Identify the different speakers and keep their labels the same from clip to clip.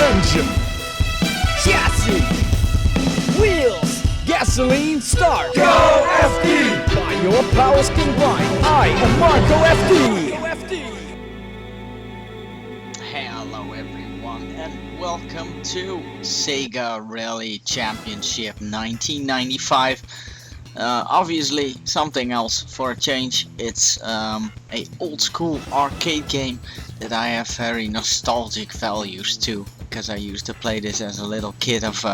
Speaker 1: engine, chassis, wheels, gasoline, start. Go FD! By your powers combined, I am Marco FD!
Speaker 2: Hello everyone and welcome to Sega Rally Championship 1995. Obviously something else for a change. It's a old school arcade game that I have very nostalgic values to, because I used to play this as a little kid of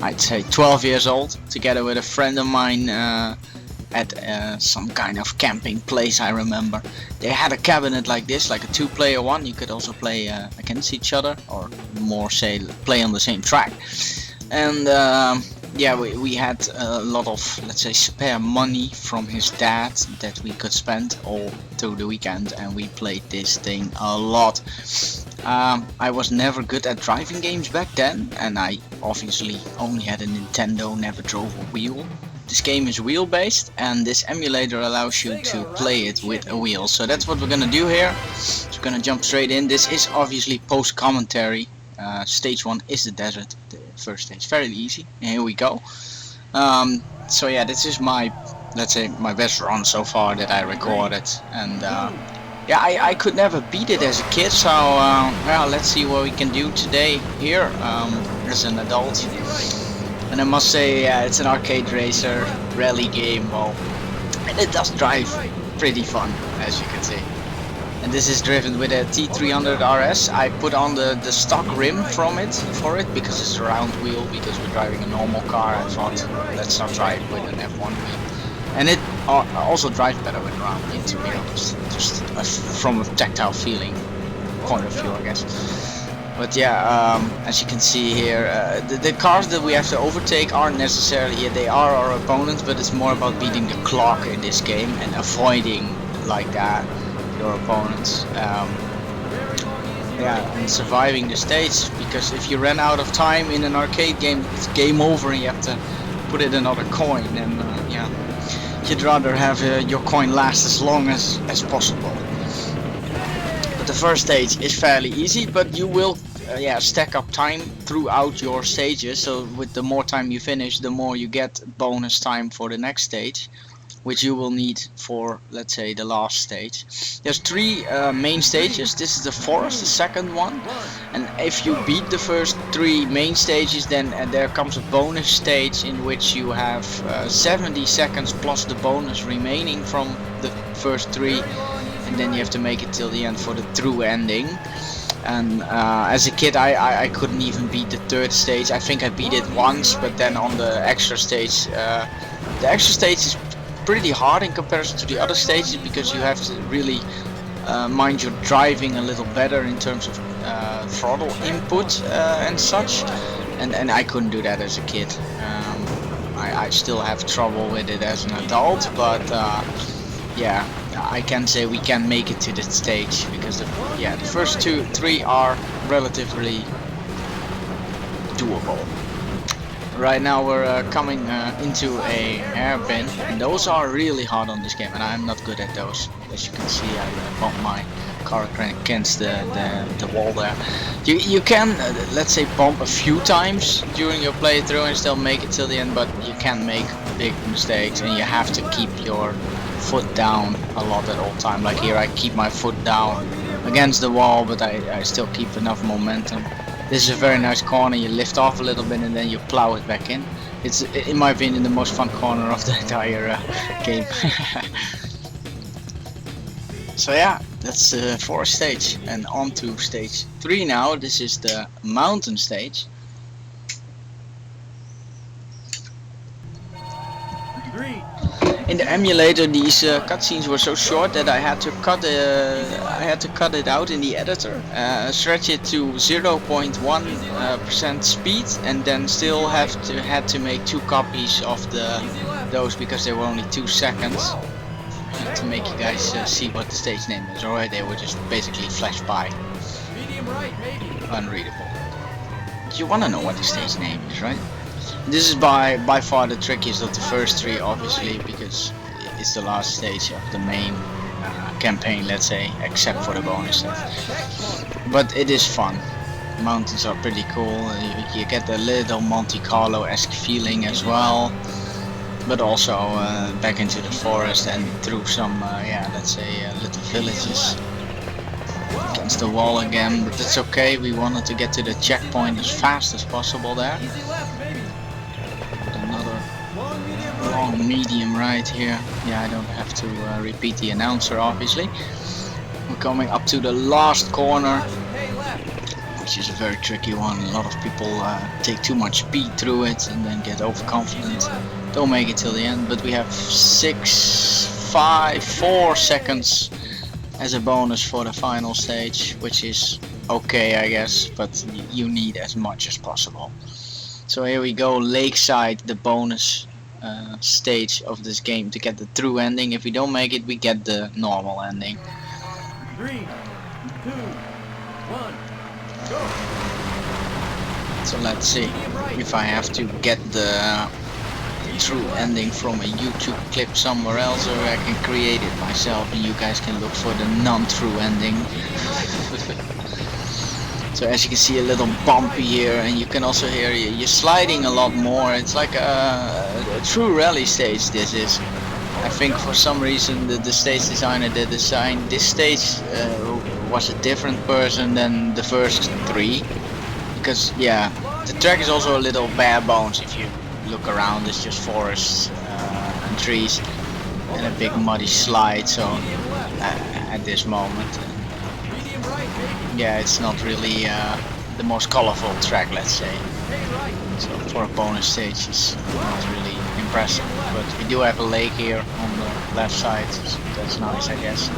Speaker 2: I'd say 12 years old, together with a friend of mine at some kind of camping place. I remember they had a cabinet like this, like a two-player one. You could also play against each other, or more say play on the same track. And yeah, we had a lot of, let's say, spare money from his dad that we could spend all through the weekend, and we played this thing a lot. I was never good at driving games back then, and I obviously only had a Nintendo, never drove a wheel. This game is wheel based, and this emulator allows you to play it with a wheel. So that's what we're gonna do here. So we're gonna jump straight in. This is obviously post commentary. Stage 1 is the desert, the first stage, fairly easy. And here we go. So yeah, this is my, let's say, my best run so far that I recorded, and yeah, I could never beat it as a kid. So well, let's see what we can do today here as an adult. And I must say, it's an arcade racer rally game. Well, and it does drive pretty fun, as you can see. And this is driven with a T300 RS. I put on the stock rim for it because it's a round wheel, because we're driving a normal car. I thought, let's not try it with an F1 wheel. And it also drives better with a round wheel, to be honest. Just from a tactile feeling point of view, I guess. But yeah, as you can see here, the cars that we have to overtake aren't necessarily, they are our opponents, but it's more about beating the clock in this game and avoiding, like that, your opponents. Yeah, and surviving the stage, because if you run out of time in an arcade game, it's game over and you have to put in another coin, and yeah, you'd rather have your coin last as long as possible. But the first stage is fairly easy, but you will yeah, stack up time throughout your stages. So with the more time you finish, the more you get bonus time for the next stage, which you will need for, let's say, the last stage. There's 3 main stages. This is the forest, the second one, and if you beat the first 3 main stages, then there comes a bonus stage in which you have 70 seconds plus the bonus remaining from the first 3, and then you have to make it till the end for the true ending. And as a kid, I couldn't even beat the 3rd stage. I think I beat it once, but then on the extra stage is pretty hard in comparison to the other stages, because you have to really mind your driving a little better in terms of throttle input and such, and I couldn't do that as a kid. I still have trouble with it as an adult, but yeah, I can say we can make it to this stage, because the first 3 are relatively doable. Right now we're coming into a hairpin, and those are really hard on this game, and I'm not good at those. As you can see, I bumped my car against the wall there. You can, let's say, bump a few times during your playthrough and still make it till the end, but you can make big mistakes, and you have to keep your foot down a lot at all time. Like here, I keep my foot down against the wall, but I still keep enough momentum. This is a very nice corner. You lift off a little bit and then you plow it back in. It's, in my opinion, the most fun corner of the entire game. So yeah, that's the 4th stage, and on to stage 3 now. This is the mountain stage. In the emulator, these cutscenes were so short that I had to cut it out in the editor, stretch it to 0.1% speed, and then still had to make 2 copies of those, because they were only 2 seconds, to make you guys see what the stage name is. Or they were just basically flash by, unreadable. You want to know what the stage name is, right? This is by far the trickiest of the first 3, obviously, because it's the last stage of the main campaign, let's say, except for the bonus stuff. But it is fun. Mountains are pretty cool. You get a little Monte Carlo-esque feeling as well, but also back into the forest and through some, yeah, let's say little villages. Against the wall again, but it's okay. We wanted to get to the checkpoint as fast as possible there. Another long medium right here. Yeah, I don't have to repeat the announcer, obviously. We're coming up to the last corner, which is a very tricky one. A lot of people take too much speed through it and then get overconfident. Don't make it till the end, but we have 4 seconds as a bonus for the final stage, which is okay, I guess, but you need as much as possible. So here we go, Lakeside, the bonus stage of this game to get the true ending. If we don't make it, we get the normal ending.
Speaker 1: 3, 2, 1, go!
Speaker 2: So let's see if I have to get the true ending from a YouTube clip somewhere else, or I can create it myself and you guys can look for the non-true ending. So as you can see, a little bumpy here, and you can also hear you're sliding a lot more. It's like a true rally stage. This is, I think, for some reason the stage designer that designed this stage was a different person than the first 3, because yeah, the track is also a little bare bones. If you look around, it's just forests and trees and a big muddy slide. So at this moment, yeah, it's not really the most colorful track, let's say. So for a bonus stage, it's not really impressive. But we do have a lake here on the left side, so that's nice, I guess.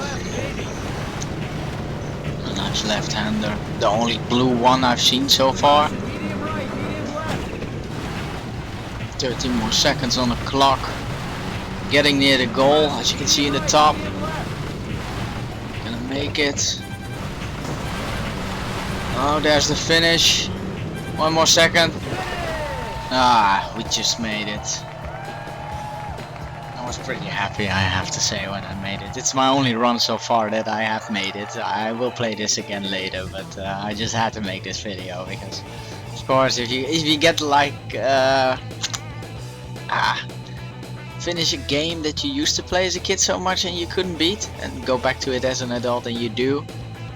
Speaker 2: A nice left-hander, the only blue one I've seen so far. 13 more seconds on the clock. Getting near the goal, as you can see in the top. Gonna make it. Oh, there's the finish. 1 more second. Ah, we just made it. I was pretty happy, I have to say, when I made it. It's my only run so far that I have made it. I will play this again later, but I just had to make this video because, of course, if you get like finish a game that you used to play as a kid so much and you couldn't beat, and go back to it as an adult and you do,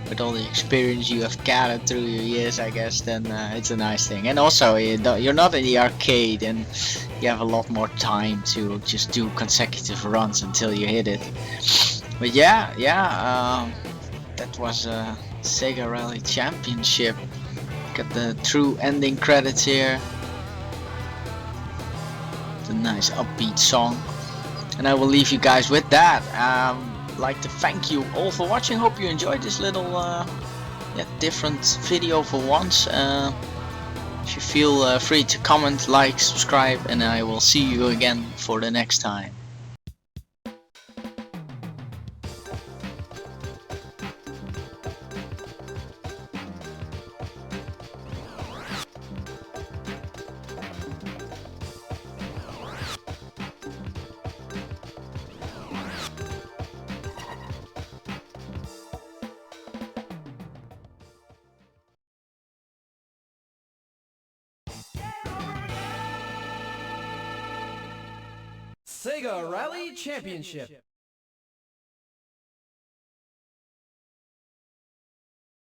Speaker 2: with all the experience you have gathered through your years, I guess, then it's a nice thing. And also, you're not in the arcade and you have a lot more time to just do consecutive runs until you hit it. But yeah, that was Sega Rally Championship. Got the true ending credits here. The nice upbeat song. And I will leave you guys with that. Like to thank you all for watching. Hope you enjoyed this little different video for once. If you feel free to comment, like, subscribe, and I will see you again for the next time.
Speaker 1: Sega Rally Championship.